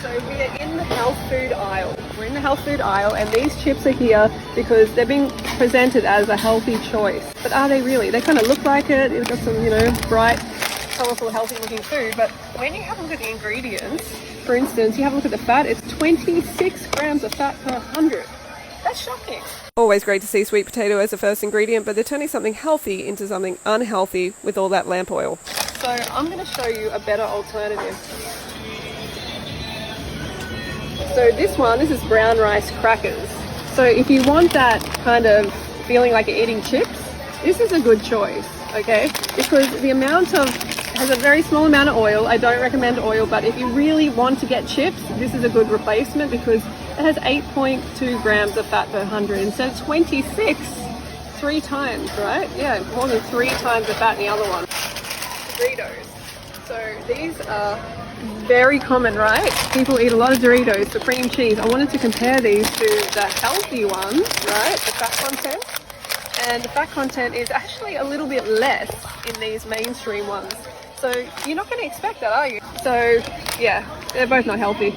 So we are in the health food aisle. We're in the health food aisle, and these chips are here because they're being presented as a healthy choice. But are they really? They kind of look like it. It's got some, you know, bright, colourful, healthy looking food. But when you have a look at the ingredients, for instance, you have a look at the fat, it's 26 grams of fat per 100. That's shocking. Always great to see sweet potato as a first ingredient, but they're turning something healthy into something unhealthy with all that lamp oil. So I'm going to show you a better alternative. So this is brown rice crackers. So if you want that kind of feeling like you're eating chips, this is a good choice, okay? Because the amount of, has a very small amount of oil. I don't recommend oil, but if you really want to get chips, this is a good replacement because it has 8.2 grams of fat per 100 instead of 26, 3 times, right? Yeah, more than 3 times the fat in the other one. Doritos. So these are very common, right? People eat a lot of Doritos for cream cheese. I wanted to compare these to the healthy ones, right? The fat content. And the fat content is actually a little bit less in these mainstream ones. So you're not going to expect that, are you? So yeah, they're both not healthy.